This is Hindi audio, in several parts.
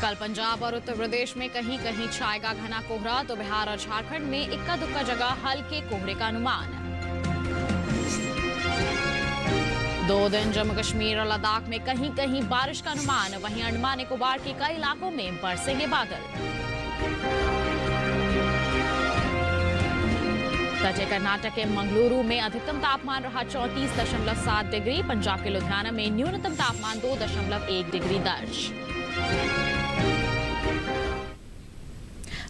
कल पंजाब और उत्तर प्रदेश में कहीं कहीं छाएगा घना कोहरा, तो बिहार और झारखंड में इक्का दुक्का जगह हल्के कोहरे का अनुमान। 2 दिन जम्मू कश्मीर और लद्दाख में कहीं कहीं बारिश का अनुमान। वहीं अंडमान निकोबार के कई इलाकों में बरसेंगे बादल। तटीय कर्नाटक के मंगलुरु में अधिकतम तापमान रहा 34.7 डिग्री। पंजाब के लुधियाना में न्यूनतम तापमान 2.1 डिग्री दर्ज।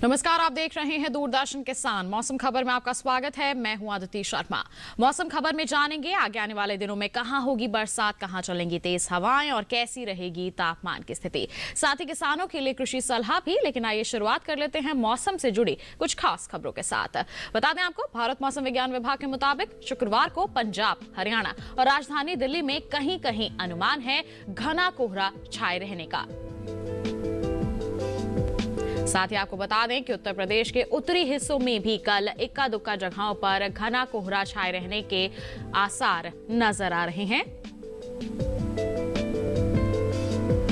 नमस्कार, आप देख रहे हैं दूरदर्शन किसान। मौसम खबर में आपका स्वागत है। मैं हूं आदिति शर्मा। मौसम खबर में जानेंगे आगे आने वाले दिनों में कहां होगी बरसात, कहां चलेंगी तेज हवाएं और कैसी रहेगी तापमान की स्थिति। साथ ही किसानों के लिए कृषि सलाह भी। लेकिन आइए शुरुआत कर लेते हैं मौसम से जुड़ी कुछ खास खबरों के साथ। बता दें आपको, भारत मौसम विज्ञान विभाग के मुताबिक शुक्रवार को पंजाब, हरियाणा और राजधानी दिल्ली में कहीं कहीं अनुमान है घना कोहरा छाए रहने का। साथ ही आपको बता दें कि उत्तर प्रदेश के उत्तरी हिस्सों में भी कल इक्का दुक्का जगहों पर घना कोहरा छाए रहने के आसार नजर आ रहे हैं।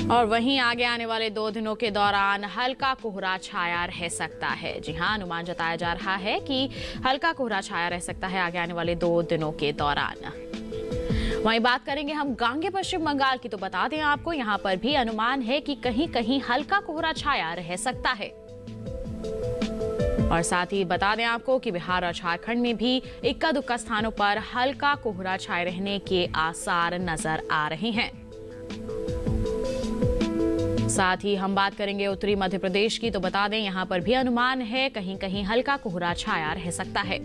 और वहीं आगे आने वाले 2 दिनों के दौरान हल्का कोहरा छाया रह सकता है। जी हां, अनुमान जताया जा रहा है कि हल्का कोहरा छाया रह सकता है आगे आने वाले 2 दिनों के दौरान। वहीं बात करेंगे हम गांगे पश्चिम बंगाल की, तो बता दें आपको यहां पर भी अनुमान है कि कहीं कहीं हल्का कोहरा छाया रह सकता है। और साथ ही बता दें आपको कि बिहार और झारखंड में भी इक्का दुक्का स्थानों पर हल्का कोहरा छाए रहने के आसार नजर आ रहे हैं। साथ ही हम बात करेंगे उत्तरी मध्य प्रदेश की, तो बता दें यहां पर भी अनुमान है कहीं कहीं हल्का कोहरा छाया रह सकता है।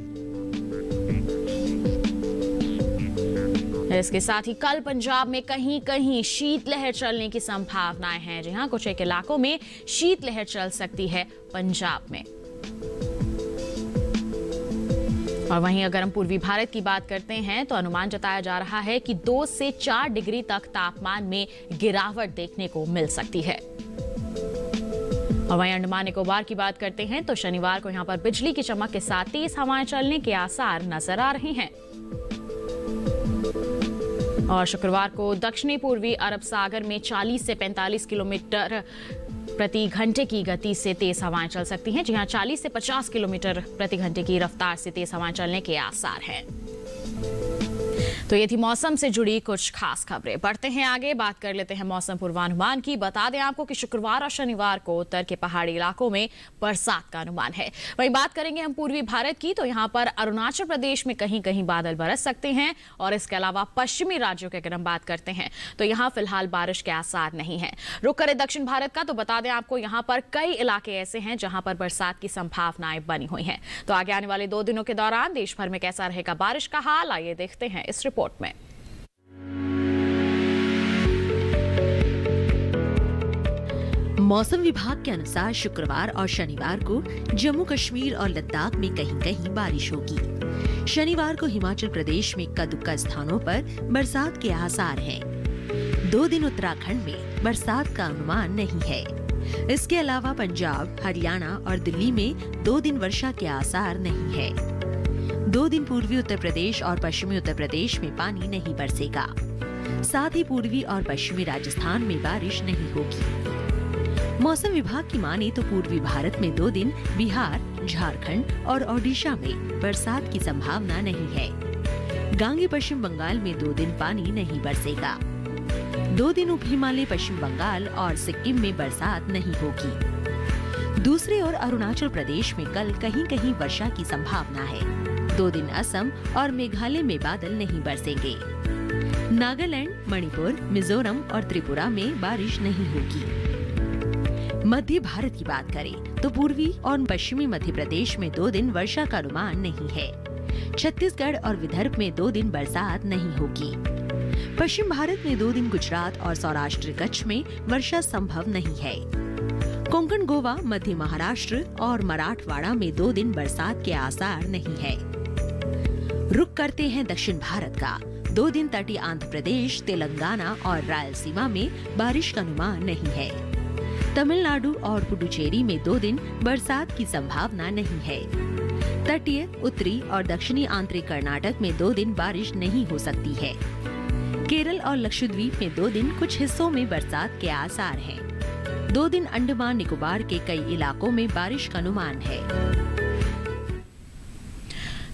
इसके साथ ही कल पंजाब में कहीं कहीं शीतलहर चलने की संभावनाएं हैं। जी हां, कुछ एक इलाकों में शीतलहर चल सकती है पंजाब में। और वहीं अगर हम पूर्वी भारत की बात करते हैं तो अनुमान जताया जा रहा है कि 2 से 4 डिग्री तक तापमान में गिरावट देखने को मिल सकती है। और वहीं अंडमान निकोबार की बात करते हैं तो शनिवार को यहां पर बिजली की चमक के साथ तेज हवाएं चलने के आसार नजर आ रहे हैं। और शुक्रवार को दक्षिणी पूर्वी अरब सागर में 40 से 45 किलोमीटर प्रति घंटे की गति से तेज हवाएं चल सकती हैं। जी हां, 40 से 50 किलोमीटर प्रति घंटे की रफ्तार से तेज हवाएं चलने के आसार हैं। तो ये थी मौसम से जुड़ी कुछ खास खबरें। बढ़ते हैं आगे, बात कर लेते हैं मौसम पूर्वानुमान की। बता दें आपको कि शुक्रवार और शनिवार को उत्तर के पहाड़ी इलाकों में बरसात का अनुमान है। वहीं बात करेंगे हम पूर्वी भारत की, तो यहाँ पर अरुणाचल प्रदेश में कहीं कहीं बादल बरस सकते हैं। और इसके अलावा पश्चिमी राज्यों की अगर हम बात करते हैं तो यहाँ फिलहाल बारिश के आसार नहीं है। रुक करें दक्षिण भारत का, तो बता दें आपको यहाँ पर कई इलाके ऐसे हैं जहां पर बरसात की संभावनाएं बनी हुई हैं। तो आगे आने वाले 2 दिनों के दौरान देश भर में कैसा रहेगा बारिश का हाल, आइए देखते हैं इस रिपोर्ट में। मौसम विभाग के अनुसार शुक्रवार और शनिवार को जम्मू कश्मीर और लद्दाख में कहीं कहीं बारिश होगी। शनिवार को हिमाचल प्रदेश में इक्का दुक्का स्थानों पर बरसात के आसार हैं। 2 दिन उत्तराखंड में बरसात का अनुमान नहीं है। इसके अलावा पंजाब, हरियाणा और दिल्ली में 2 दिन वर्षा के आसार नहीं है। 2 दिन पूर्वी उत्तर प्रदेश और पश्चिमी उत्तर प्रदेश में पानी नहीं बरसेगा। साथ ही पूर्वी और पश्चिमी राजस्थान में बारिश नहीं होगी। मौसम विभाग की माने तो पूर्वी भारत में 2 दिन बिहार, झारखंड और ओडिशा में बरसात की संभावना नहीं है। गांगे पश्चिम बंगाल में 2 दिन पानी नहीं बरसेगा। 2 दिन उप हिमालय पश्चिम बंगाल और सिक्किम में बरसात नहीं होगी। दूसरी ओर अरुणाचल प्रदेश में कल कहीं कहीं वर्षा की संभावना है। 2 दिन असम और मेघालय में बादल नहीं बरसेंगे। नागालैंड, मणिपुर, मिजोरम और त्रिपुरा में बारिश नहीं होगी। मध्य भारत की बात करें तो पूर्वी और पश्चिमी मध्य प्रदेश में 2 दिन वर्षा का अनुमान नहीं है। छत्तीसगढ़ और विदर्भ में 2 दिन बरसात नहीं होगी। पश्चिम भारत में 2 दिन गुजरात और सौराष्ट्र कच्छ में वर्षा संभव नहीं है। कोंकण, गोवा, मध्य महाराष्ट्र और मराठवाड़ा में 2 दिन बरसात के आसार नहीं है। रुक करते हैं दक्षिण भारत का। 2 दिन तटीय आंध्र प्रदेश, तेलंगाना और रायलसीमा में बारिश का अनुमान नहीं है। तमिलनाडु और पुडुचेरी में 2 दिन बरसात की संभावना नहीं है। तटीय, उत्तरी और दक्षिणी आंतरिक कर्नाटक में 2 दिन बारिश नहीं हो सकती है। केरल और लक्षद्वीप में 2 दिन कुछ हिस्सों में बरसात के आसार हैं। 2 दिन अंडमान निकोबार के कई इलाकों में बारिश का अनुमान है।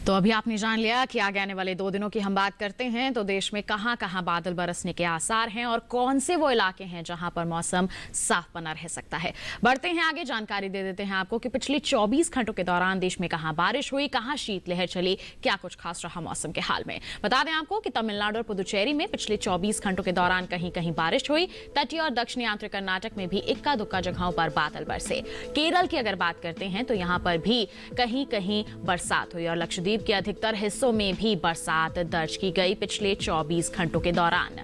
तो अभी आपने जान लिया कि आगे आने वाले 2 दिनों की हम बात करते हैं तो देश में कहां कहां बादल बरसने के आसार हैं और कौन से वो इलाके हैं जहां पर मौसम साफ बना रह सकता है। बढ़ते हैं आगे, जानकारी दे देते हैं आपको कि पिछले 24 घंटों के दौरान देश में कहां बारिश हुई, कहां शीतलहर चली, क्या कुछ खास रहा मौसम के हाल में। बता दें आपको कि तमिलनाडु और पुदुचेरी में पिछले 24 घंटों के दौरान कहीं कहीं बारिश हुई। तटीय और दक्षिणी आंध्र कर्नाटक में भी इक्का दुक्का जगहों पर बादल बरसे। केरल की अगर बात करते हैं तो यहां पर भी कहीं कहीं बरसात हुई और लक्षद्वीप के अधिकतर हिस्सों में भी बरसात दर्ज की गई पिछले 24 घंटों के दौरान।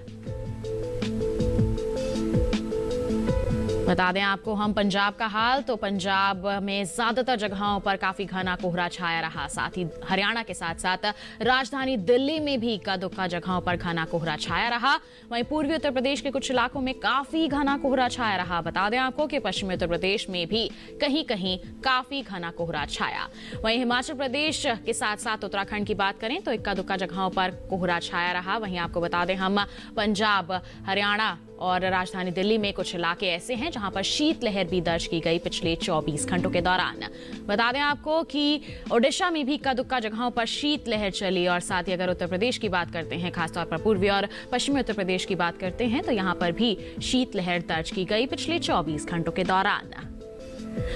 बता दें आपको हम पंजाब का हाल, तो पंजाब में ज्यादातर जगहों पर काफी घना कोहरा छाया रहा। साथ ही हरियाणा के साथ साथ राजधानी दिल्ली में भी इक्का दुक्का जगहों पर घना कोहरा छाया रहा। वहीं पूर्वी उत्तर प्रदेश के कुछ इलाकों में काफी घना कोहरा छाया रहा। बता दें आपको कि पश्चिमी उत्तर प्रदेश में भी कहीं कहीं काफी घना कोहरा छाया। वहीं हिमाचल प्रदेश के साथ साथ उत्तराखंड की बात करें तो इक्का दुक्का जगहों पर कोहरा छाया रहा। वहीं आपको बता दें हम पंजाब, हरियाणा और राजधानी दिल्ली में कुछ इलाके ऐसे हैं जहां पर शीतलहर भी दर्ज की गई पिछले 24 घंटों के दौरान। बता दें आपको कि ओडिशा में भी इक्का दुक्का जगहों पर शीतलहर चली और साथ ही अगर उत्तर प्रदेश की बात करते हैं, खासतौर पर पूर्वी और पश्चिमी उत्तर प्रदेश की बात करते हैं तो यहां पर भी शीतलहर दर्ज की गई पिछले 24 घंटों के दौरान।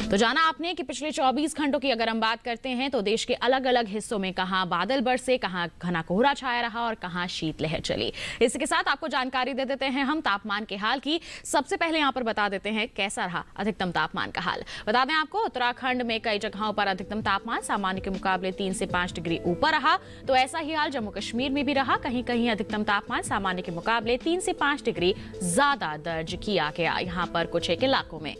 तो जाना आपने कि पिछले 24 घंटों की अगर हम बात करते हैं तो देश के अलग अलग हिस्सों में कहां बादल बरसे, कहां घना कोहरा छाया रहा और कहां शीतलहर चली। इसी के साथ आपको जानकारी दे देते हैं हम तापमान के हाल की। सबसे पहले यहां पर बता देते हैं कैसा रहा अधिकतम तापमान का हाल। बता दें आपको उत्तराखंड में कई जगहों पर अधिकतम तापमान सामान्य के मुकाबले 3 से 5 डिग्री ऊपर रहा। तो ऐसा ही हाल जम्मू कश्मीर में भी रहा। कहीं कहीं अधिकतम तापमान सामान्य के मुकाबले 3 से 5 डिग्री ज्यादा दर्ज किया गया यहाँ पर कुछ एक इलाकों में।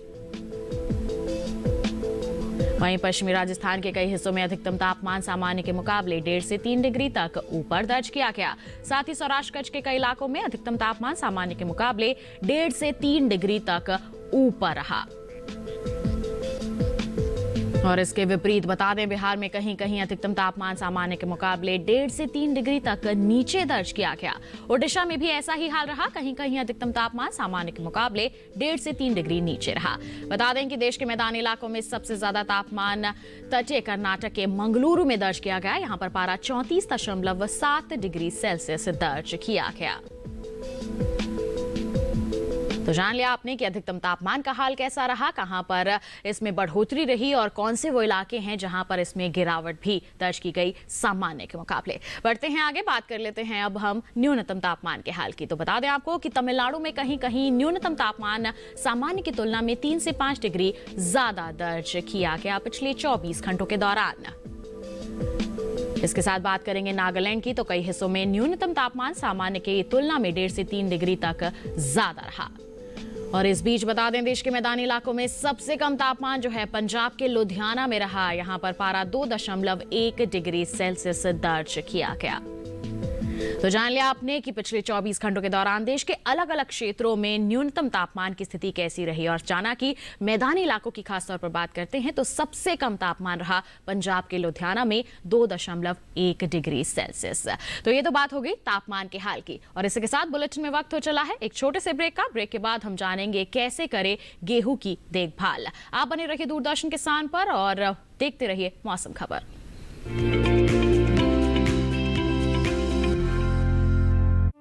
वहीं पश्चिमी राजस्थान के कई हिस्सों में अधिकतम तापमान सामान्य के मुकाबले 1.5 से 3 डिग्री तक ऊपर दर्ज किया गया। साथ ही सौराष्ट्र कच्छ के कई इलाकों में अधिकतम तापमान सामान्य के मुकाबले 1.5 से 3 डिग्री तक ऊपर रहा। और इसके विपरीत बता दें बिहार में कहीं कहीं अधिकतम तापमान सामान्य के मुकाबले 1.5 से 3 डिग्री तक नीचे दर्ज किया गया। ओडिशा में भी ऐसा ही हाल रहा। कहीं कहीं अधिकतम तापमान सामान्य के मुकाबले 1.5 से 3 डिग्री नीचे रहा। बता दें कि देश के मैदानी इलाकों में सबसे ज्यादा तापमान तटीय कर्नाटक के मंगलुरु में दर्ज किया गया। यहाँ पर पारा 34.7 डिग्री सेल्सियस दर्ज किया गया। तो जान लिया आपने कि अधिकतम तापमान का हाल कैसा रहा, कहां पर इसमें बढ़ोतरी रही और कौन से वो इलाके हैं जहां पर इसमें गिरावट भी दर्ज की गई सामान्य के मुकाबले। बढ़ते हैं आगे, बात कर लेते हैं अब हम न्यूनतम तापमान के हाल की। तो बता दें आपको कि तमिलनाडु में कहीं कहीं न्यूनतम तापमान सामान्य की तुलना में 3 से 5 डिग्री ज्यादा दर्ज किया गया पिछले 24 घंटों के दौरान। इसके साथ बात करेंगे नागालैंड की, तो कई हिस्सों में न्यूनतम तापमान सामान्य की तुलना में 1.5 से 3 डिग्री तक ज्यादा रहा। और इस बीच बता दें देश के मैदानी इलाकों में सबसे कम तापमान जो है पंजाब के लुधियाना में रहा। यहां पर पारा 2.1 डिग्री सेल्सियस दर्ज किया गया। तो जान लिया आपने कि पिछले 24 घंटों के दौरान देश के अलग अलग क्षेत्रों में न्यूनतम तापमान की स्थिति कैसी रही और जाना कि मैदानी इलाकों की खासतौर पर बात करते हैं तो सबसे कम तापमान रहा पंजाब के लुधियाना में 2.1 डिग्री सेल्सियस। तो ये तो बात हो गई तापमान के हाल की और इसी के साथ बुलेटिन में वक्त हो चला है एक छोटे से ब्रेक का। ब्रेक के बाद हम जानेंगे कैसे करें गेहूं की देखभाल। आप बने रहिए दूरदर्शन किसान पर और देखते रहिए मौसम खबर।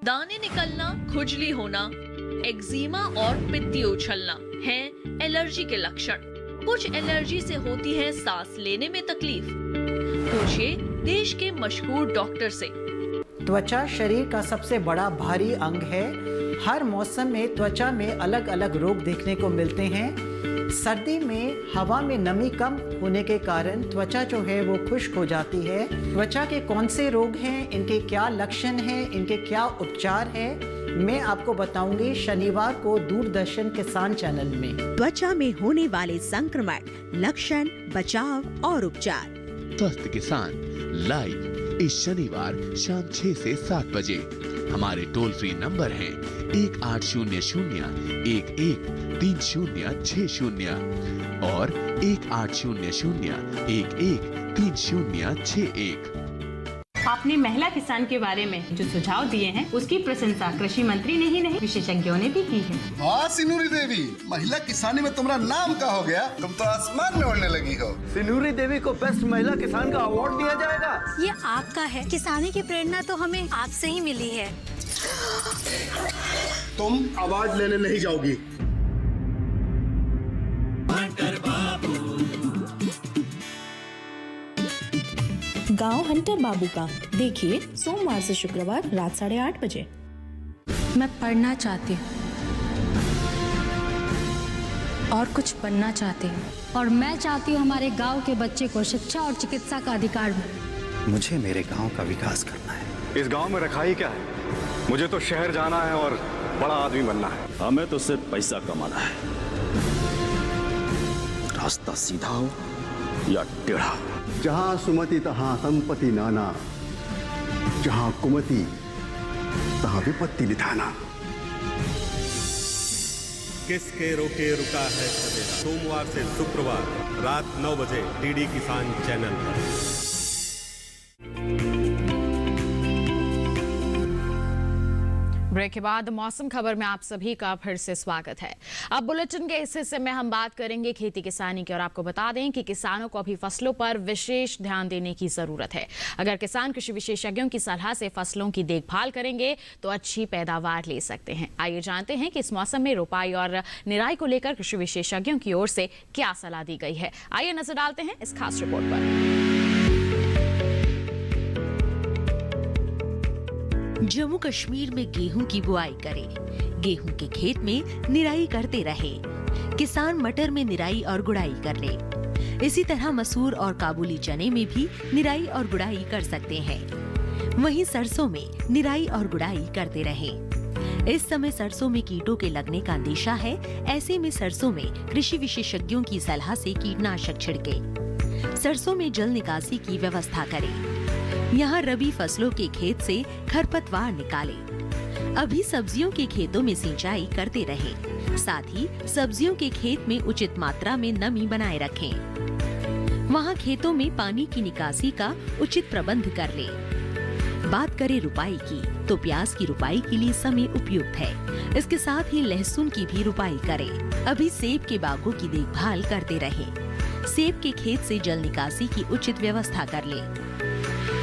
दाने निकलना, खुजली होना, एक्जिमा और पित्ती उछलना हैं एलर्जी के लक्षण। कुछ एलर्जी से होती है सांस लेने में तकलीफ। पूछिए देश के मशहूर डॉक्टर से। त्वचा शरीर का सबसे बड़ा भारी अंग है। हर मौसम में त्वचा में अलग अलग रोग देखने को मिलते हैं। सर्दी में हवा में नमी कम होने के कारण त्वचा जो है वो खुश्क हो जाती है। त्वचा के कौन से रोग हैं, इनके क्या लक्षण हैं, इनके क्या उपचार हैं, मैं आपको बताऊंगी शनिवार को दूरदर्शन किसान चैनल में। त्वचा में होने वाले संक्रमण, लक्षण, बचाव और उपचार। स्वस्थ किसान लाइव इस शनिवार शाम 6 से 7 बजे। हमारे टोल फ्री नंबर हैं 1800-11-3060 और 1800-11-3061। आपने महिला किसान के बारे में जो सुझाव दिए हैं उसकी प्रशंसा कृषि मंत्री ने ही नहीं विशेषज्ञों ने भी की है। हाँ सिनूरी देवी, महिला किसानी में तुम्हारा नाम का हो गया, तुम तो आसमान में उड़ने लगी हो। सिनूरी देवी को बेस्ट महिला किसान का अवार्ड दिया जाएगा। ये आपका है। किसानी की प्रेरणा तो हमें आपसे ही मिली है। तुम आवाज लेने नहीं जाओगी। गांव हंटर बाबू का देखिए सोमवार से शुक्रवार रात 8:30 बजे। मैं पढ़ना चाहती हूँ और कुछ बनना चाहती हूँ, और मैं चाहती हूँ हमारे गांव के बच्चे को शिक्षा और चिकित्सा का अधिकार मिले। मुझे मेरे गांव का विकास करना है। इस गांव में रखा ही क्या है? मुझे तो शहर जाना है और बड़ा आदमी बनना है। हमें तो सिर्फ पैसा कमाना है। रास्ता सीधा हो या टेढ़ा। जहाँ सुमति तहाँ संपत्ति नाना, जहाँ कुमति तहाँ विपत्ति निधाना। किसके रोके रुका है सवेरा, सोमवार से शुक्रवार रात 9 बजे डीडी किसान चैनल पर। ब्रेक के बाद मौसम खबर में आप सभी का फिर से स्वागत है। अब बुलेटिन के इस हिस्से में हम बात करेंगे खेती किसानी की, और आपको बता दें कि किसानों को अभी फसलों पर विशेष ध्यान देने की जरूरत है। अगर किसान कृषि विशेषज्ञों की सलाह से फसलों की देखभाल करेंगे तो अच्छी पैदावार ले सकते हैं। आइए जानते हैं कि इस मौसम में रोपाई और निराई को लेकर कृषि विशेषज्ञों की ओर से क्या सलाह दी गई है। आइए नजर डालते हैं इस खास रिपोर्ट पर। जम्मू कश्मीर में गेहूं की बुआई करें। गेहूं के खेत में निराई करते रहे। किसान मटर में निराई और गुड़ाई कर ले। इसी तरह मसूर और काबुली चने में भी निराई और गुड़ाई कर सकते हैं। वहीं सरसों में निराई और गुड़ाई करते रहें। इस समय सरसों में कीटों के लगने का अंदेशा है। ऐसे में सरसों में कृषि विशेषज्ञों की सलाह से कीटनाशक छिड़के। सरसों में जल निकासी की व्यवस्था करें। यहाँ रबी फसलों के खेत से खरपतवार निकालें। अभी सब्जियों के खेतों में सिंचाई करते रहें। साथ ही सब्जियों के खेत में उचित मात्रा में नमी बनाए रखें। वहाँ खेतों में पानी की निकासी का उचित प्रबंध कर लें। बात करें रुपाई की, तो प्याज की रुपाई के लिए समय उपयुक्त है। इसके साथ ही लहसुन की भी रुपाई करें। अभी सेब के बागों की देखभाल करते रहें। सेब के खेत से जल निकासी की उचित व्यवस्था कर लें।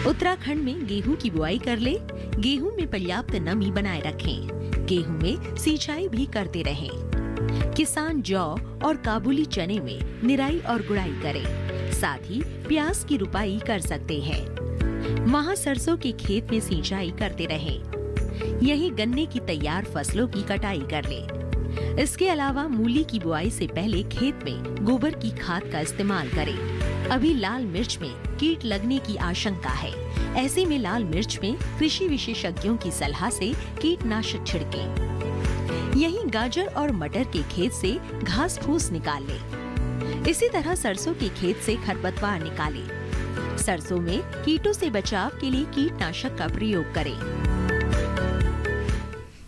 उत्तराखंड में गेहूं की बुआई कर ले। गेहूं में पर्याप्त नमी बनाए रखें। गेहूं में सिंचाई भी करते रहें। किसान जौ और काबुली चने में निराई और गुड़ाई करें। साथ ही प्याज की रुपाई कर सकते हैं। वहाँ सरसों के खेत में सिंचाई करते रहें। यहीं गन्ने की तैयार फसलों की कटाई कर ले। इसके अलावा मूली की बुआई से पहले खेत में गोबर की खाद का इस्तेमाल करें। अभी लाल मिर्च में कीट लगने की आशंका है। ऐसे में लाल मिर्च में कृषि विशेषज्ञों की सलाह से कीटनाशक छिड़कें। यहीं गाजर और मटर के खेत से घास फूस निकाल लें। इसी तरह सरसों के खेत से खरपतवार निकालें। सरसों में कीटों से बचाव के लिए कीटनाशक का प्रयोग करें।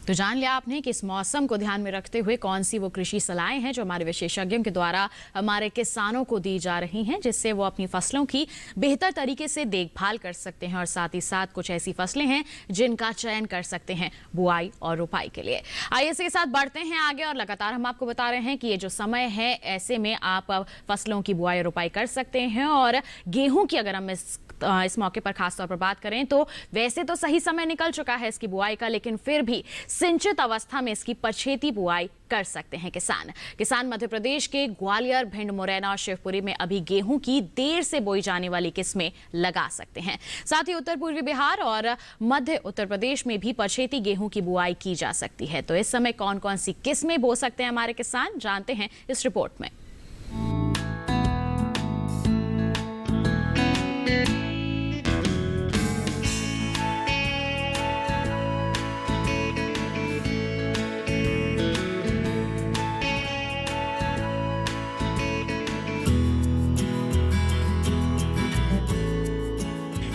तो जान लिया आपने कि इस मौसम को ध्यान में रखते हुए कौन सी वो कृषि सलाहें हैं जो हमारे विशेषज्ञों के द्वारा हमारे किसानों को दी जा रही हैं, जिससे वो अपनी फसलों की बेहतर तरीके से देखभाल कर सकते हैं, और साथ ही साथ कुछ ऐसी फसलें हैं जिनका चयन कर सकते हैं बुआई और रुपाई के लिए। आइए इसके साथ बढ़ते हैं आगे, और लगातार हम आपको बता रहे हैं कि ये जो समय है ऐसे में आप फसलों की बुआई और रुपाई कर सकते हैं। और गेहूं की अगर हम इस मौके पर खासतौर पर बात करें तो वैसे तो सही समय निकल चुका है इसकी बुआई का, लेकिन फिर भी सिंचित अवस्था में इसकी पछेती बुआई कर सकते हैं किसान मध्य प्रदेश के ग्वालियर, भिंड, मुरैना और शिवपुरी में अभी गेहूं की देर से बोई जाने वाली किस्में लगा सकते हैं। साथ ही उत्तर पूर्वी बिहार और मध्य उत्तर प्रदेश में भी पछेती गेहूं की बुआई की जा सकती है। तो इस समय कौन कौन सी किस्में बो सकते हैं हमारे किसान, जानते हैं इस रिपोर्ट में।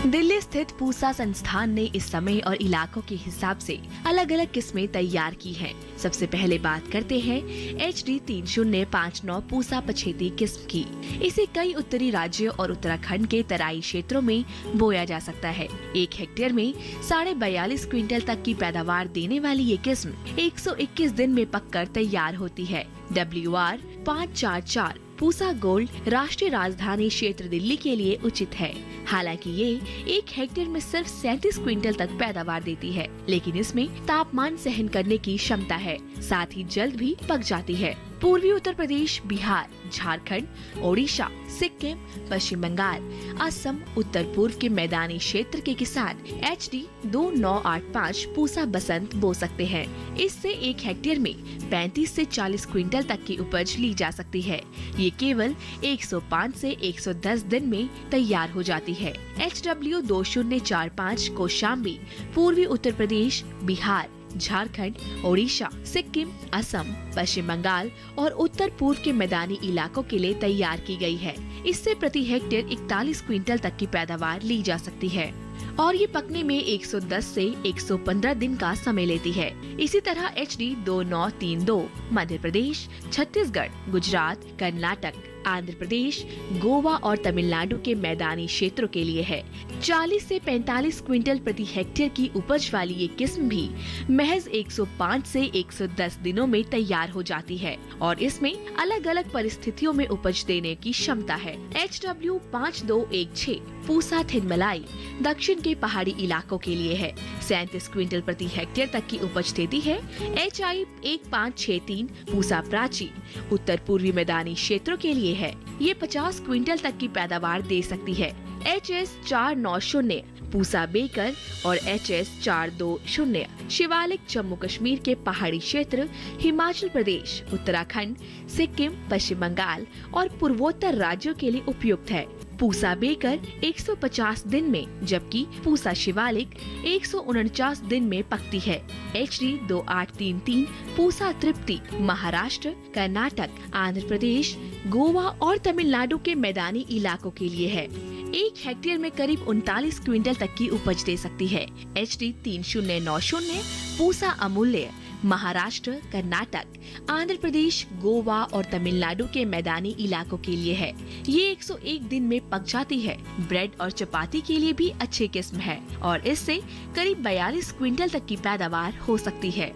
दिल्ली स्थित पूसा संस्थान ने इस समय और इलाकों के हिसाब से अलग अलग किस्में तैयार की हैं। सबसे पहले बात करते हैं HD 3059 पूसा पछेती किस्म की। इसे कई उत्तरी राज्यों और उत्तराखंड के तराई क्षेत्रों में बोया जा सकता है। 1 हेक्टेयर में 42.5 क्विंटल तक की पैदावार देने वाली ये किस्म 121 दिन में पककर तैयार होती है। WR 544 पूसा गोल्ड राष्ट्रीय राजधानी क्षेत्र दिल्ली के लिए उचित है। हालांकि ये 1 हेक्टेयर में सिर्फ 37 क्विंटल तक पैदावार देती है, लेकिन इसमें तापमान सहन करने की क्षमता है, साथ ही जल्द भी पक जाती है। पूर्वी उत्तर प्रदेश, बिहार, झारखंड, ओडिशा, सिक्किम, पश्चिम बंगाल, असम, उत्तर पूर्व के मैदानी क्षेत्र के किसान HD 2985 पूसा बसंत बो सकते हैं। इससे 1 हेक्टेयर में 35 से 40 क्विंटल तक की उपज ली जा सकती है। ये केवल 105 से 110 दिन में तैयार हो जाती है। HW 2045 कौशाम्बी पूर्वी उत्तर प्रदेश, बिहार, झारखंड, ओडिशा, सिक्किम, असम, पश्चिम बंगाल और उत्तर पूर्व के मैदानी इलाकों के लिए तैयार की गई है। इससे प्रति हेक्टेयर 41 क्विंटल तक की पैदावार ली जा सकती है और ये पकने में 110 से 115 दिन का समय लेती है। इसी तरह HD 2932 मध्य प्रदेश, छत्तीसगढ़, गुजरात, कर्नाटक, आंध्र प्रदेश, गोवा और तमिलनाडु के मैदानी क्षेत्रों के लिए है। 40 से 45 क्विंटल प्रति हेक्टेयर की उपज वाली ये किस्म भी महज 105 से 110 दिनों में तैयार हो जाती है और इसमें अलग अलग परिस्थितियों में उपज देने की क्षमता है। HW 5216 पूसा थिनमलाई दक्षिण के पहाड़ी इलाकों के लिए है। 37 क्विंटल प्रति हेक्टेयर तक की उपज देती है। HI 1563 पूसा प्राची उत्तर पूर्वी मैदानी क्षेत्रों के लिए है। ये 50 क्विंटल तक की पैदावार दे सकती है। HS 490 पूसा बेकर और HS 420 शिवालिक जम्मू कश्मीर के पहाड़ी क्षेत्र, हिमाचल प्रदेश, उत्तराखंड, सिक्किम, पश्चिम बंगाल और पूर्वोत्तर राज्यों के लिए उपयुक्त है। पूसा बेकर 150 दिन में, जबकि पूसा शिवालिक 149 दिन में पकती है। HD 2833 पूसा तृप्ति महाराष्ट्र, कर्नाटक, आंध्र प्रदेश, गोवा और तमिलनाडु के मैदानी इलाकों के लिए है। 1 हेक्टेयर में करीब 39 क्विंटल तक की उपज दे सकती है। HD 3090 पूसा अमूल्य महाराष्ट्र, कर्नाटक, आंध्र प्रदेश, गोवा और तमिलनाडु के मैदानी इलाकों के लिए है। ये 101 दिन में पक जाती है। ब्रेड और चपाती के लिए भी अच्छी किस्म है और इससे करीब 42 क्विंटल तक की पैदावार हो सकती है।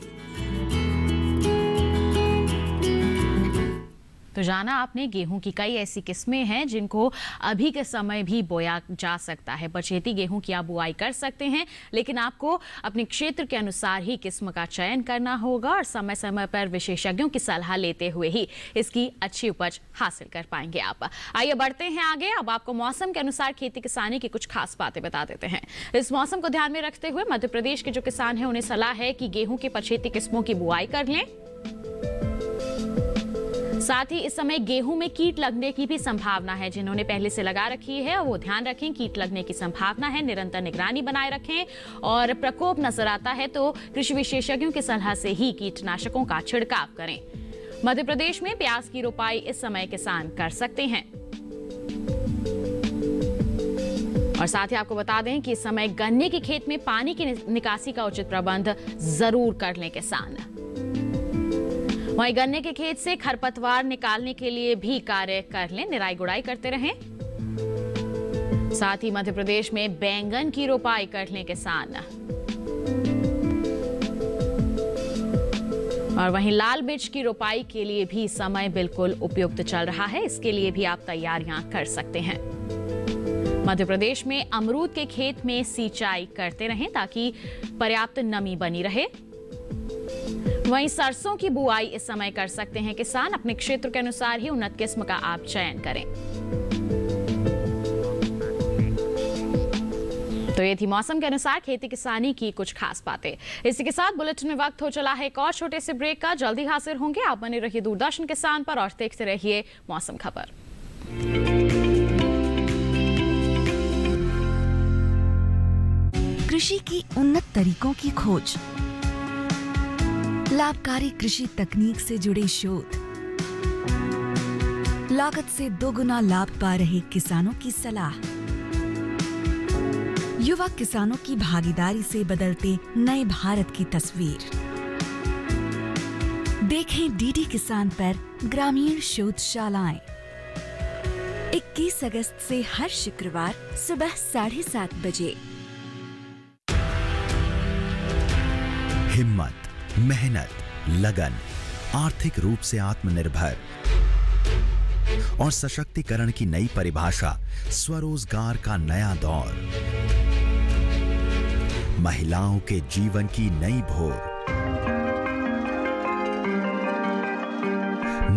तो जाना आपने, गेहूं की कई ऐसी किस्में हैं जिनको अभी के समय भी बोया जा सकता है। पछेती गेहूं की आप बुआई कर सकते हैं, लेकिन आपको अपने क्षेत्र के अनुसार ही किस्म का चयन करना होगा और समय समय पर विशेषज्ञों की सलाह लेते हुए ही इसकी अच्छी उपज हासिल कर पाएंगे आप। आइए बढ़ते हैं आगे। अब आपको मौसम के अनुसार खेती किसानी की कुछ खास बातें बता देते हैं। इस मौसम को ध्यान में रखते हुए मध्य प्रदेश के जो किसान हैं उन्हें सलाह है कि गेहूं की पछेती किस्मों की बुआई कर लें। साथ ही इस समय गेहूं में कीट लगने की भी संभावना है। जिन्होंने पहले से लगा रखी है वो ध्यान रखें, कीट लगने की संभावना है। निरंतर निगरानी बनाए रखें और प्रकोप नजर आता है तो कृषि विशेषज्ञों की सलाह से ही कीटनाशकों का छिड़काव करें। मध्य प्रदेश में प्याज की रोपाई इस समय किसान कर सकते हैं। और साथ ही आपको बता दें कि इस समय गन्ने के खेत में पानी की निकासी का उचित प्रबंध जरूर कर लें किसान। वहीं गन्ने के खेत से खरपतवार निकालने के लिए भी कार्य कर लें, निराई गुड़ाई करते रहें। साथ ही मध्य प्रदेश में बैंगन की रोपाई कर लें किसान। और वहीं लाल मिर्च की रोपाई के लिए भी समय बिल्कुल उपयुक्त चल रहा है, इसके लिए भी आप तैयारियां कर सकते हैं। मध्य प्रदेश में अमरूद के खेत में सिंचाई करते रहें ताकि पर्याप्त नमी बनी रहे। वहीं सरसों की बुआई इस समय कर सकते हैं किसान। अपने क्षेत्र के अनुसार ही उन्नत किस्म का आप चयन करें। तो ये थी मौसम के अनुसार खेती किसानी की कुछ खास बातें। इसी के साथ बुलेटिन में वक्त हो चला है एक और छोटे से ब्रेक का। जल्दी हाजिर होंगे। आप बने रहिए दूरदर्शन किसान पर और देखते रहिए मौसम खबर। कृषि की उन्नत तरीकों की खोज, लाभकारी कृषि तकनीक से जुड़े शोध, लागत से 2 गुना लाभ पा रहे किसानों की सलाह। युवा किसानों की भागीदारी से बदलते नए भारत की तस्वीर। देखें डीडी किसान पर ग्रामीण शोधशालाएं 21 अगस्त से हर शुक्रवार सुबह 7:30 बजे। हिम्मत, मेहनत, लगन, आर्थिक रूप से आत्मनिर्भर और सशक्तिकरण की नई परिभाषा, स्वरोजगार का नया दौर, महिलाओं के जीवन की नई भोर,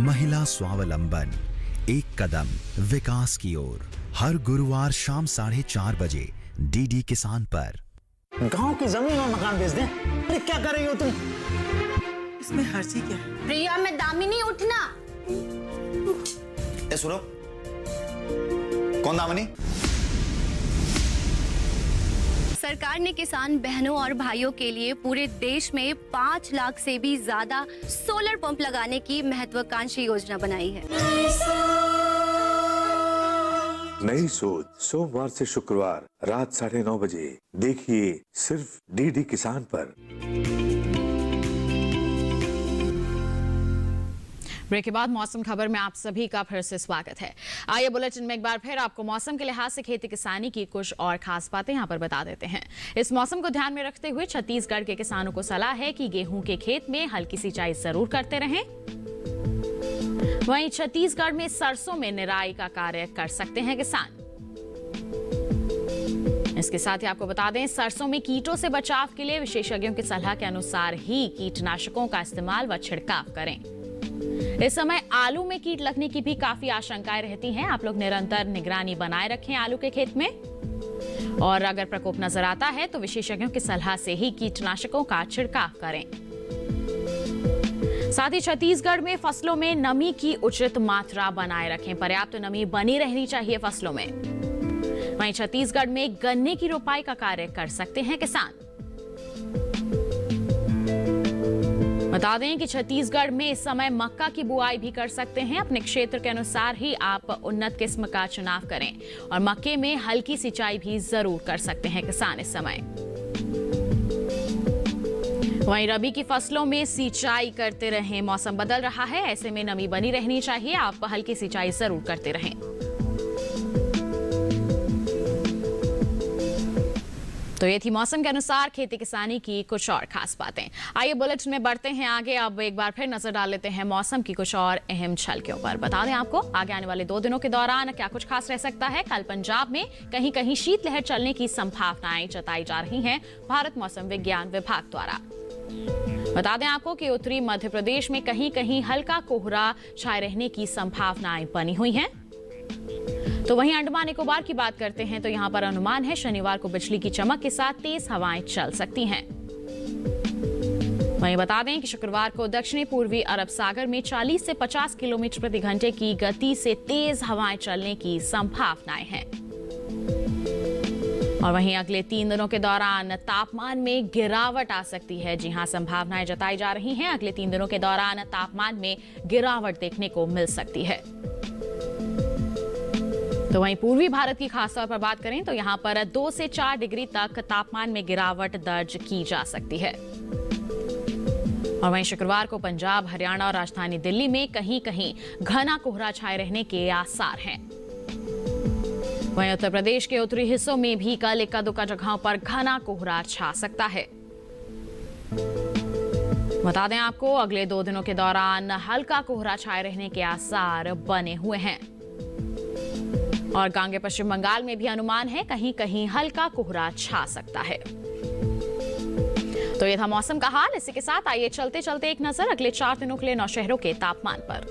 महिला स्वावलंबन, एक कदम विकास की ओर। हर गुरुवार शाम 4:30 बजे डीडी किसान पर। गांव की जमीन और मकान बेच दें? अरे क्या कर रही हो तुम? इसमें हर्षी क्या है? प्रिया में दामिनी उठना। ए सुनो, कौन दामिनी? सरकार ने किसान बहनों और भाइयों के लिए पूरे देश में 5 लाख से भी ज्यादा सोलर पंप लगाने की महत्वाकांक्षी योजना बनाई है। नई सोच, सोमवार से शुक्रवार रात 9:30 बजे देखिए सिर्फ डीडी किसान पर। ब्रेक के बाद मौसम खबर में आप सभी का फिर से स्वागत है। आइए बुलेटिन में एक बार फिर आपको मौसम के लिहाज से खेती किसानी की कुछ और खास बातें यहां पर बता देते हैं। इस मौसम को ध्यान में रखते हुए छत्तीसगढ़ के किसानों को सलाह है कि गेहूं के खेत में हल्की सिंचाई जरूर करते रहें। वहीं छत्तीसगढ़ में सरसों में निराई का कार्य कर सकते हैं किसान। इसके साथ ही आपको बता दें, सरसों में कीटों से बचाव के लिए विशेषज्ञों की सलाह के अनुसार ही कीटनाशकों का इस्तेमाल व छिड़काव करें। इस समय आलू में कीट लगने की भी काफी आशंकाएं रहती हैं। आप लोग निरंतर निगरानी बनाए रखें आलू के खेत में, और अगर प्रकोप नजर आता है तो विशेषज्ञों की सलाह से ही कीटनाशकों का छिड़काव करें। साथ ही छत्तीसगढ़ में फसलों में नमी की उचित मात्रा बनाए रखें। पर्याप्त नमी बनी रहनी चाहिए फसलों में। वहीं छत्तीसगढ़ में गन्ने की रोपाई का कार्य कर सकते हैं किसान। बता दें कि छत्तीसगढ़ में इस समय मक्का की बुआई भी कर सकते हैं। अपने क्षेत्र के अनुसार ही आप उन्नत किस्म का चुनाव करें, और मक्के में हल्की सिंचाई भी जरूर कर सकते हैं किसान इस समय। वहीं रबी की फसलों में सिंचाई करते रहें। मौसम बदल रहा है, ऐसे में नमी बनी रहनी चाहिए। आप हल्की सिंचाई जरूर करते रहें। तो ये थी मौसम के अनुसार खेती किसानी की कुछ और खास बातें। आइए बुलेटिन में बढ़ते हैं आगे। अब एक बार फिर नजर डाल लेते हैं मौसम की कुछ और अहम झलकियों पर। बता दें आपको, आगे आने वाले 2 दिनों के दौरान क्या कुछ खास रह सकता है। कल पंजाब में कहीं कहीं शीतलहर चलने की संभावनाएं जताई जा रही हैं भारत मौसम विज्ञान विभाग द्वारा। बता दें आपको कि उत्तरी मध्य प्रदेश में कहीं कहीं हल्का कोहरा छाए रहने की संभावनाएं बनी हुई हैं। तो वहीं अंडमान निकोबार की बात करते हैं तो यहां पर अनुमान है शनिवार को बिजली की चमक के साथ तेज हवाएं चल सकती हैं। वहीं बता दें कि शुक्रवार को दक्षिणी पूर्वी अरब सागर में 40 से 50 किलोमीटर प्रति घंटे की गति से तेज हवाएं चलने की संभावनाएं हैं। और वहीं अगले 3 दिनों के दौरान तापमान में गिरावट आ सकती है। जी हां, संभावनाएं जताई जा रही हैं। अगले 3 दिनों के दौरान तापमान में गिरावट देखने को मिल सकती है। तो वहीं पूर्वी भारत की खासतौर पर बात करें तो यहां पर 2 से 4 डिग्री तक तापमान में गिरावट दर्ज की जा सकती है। और वहीं शुक्रवार को पंजाब, हरियाणा और राजधानी दिल्ली में कहीं कहीं घना कोहरा छाए रहने के आसार हैं। वहीं उत्तर प्रदेश के उत्तरी हिस्सों में भी कल इक्का दुक्का जगहों पर घना कोहरा छा सकता है। बता दें आपको, अगले 2 दिनों के दौरान हल्का कोहरा छाए रहने के आसार बने हुए हैं। और गांगे पश्चिम बंगाल में भी अनुमान है कहीं कहीं हल्का कोहरा छा सकता है। तो ये था मौसम का हाल। इसी के साथ आइए चलते चलते एक नजर अगले 4 दिनों के लिए 9 शहरों के तापमान पर।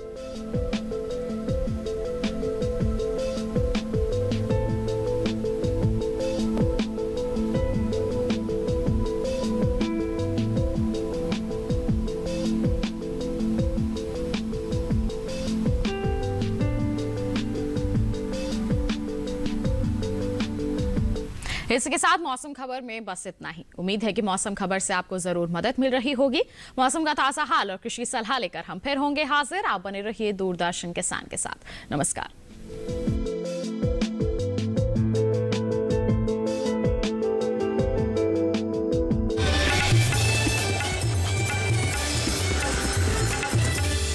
इसके साथ मौसम खबर में बस इतना ही। उम्मीद है कि मौसम खबर से आपको जरूर मदद मिल रही होगी। मौसम का ताजा हाल और कृषि सलाह लेकर हम फिर होंगे हाजिर। आप बने रहिए दूरदर्शन किसान के साथ। नमस्कार।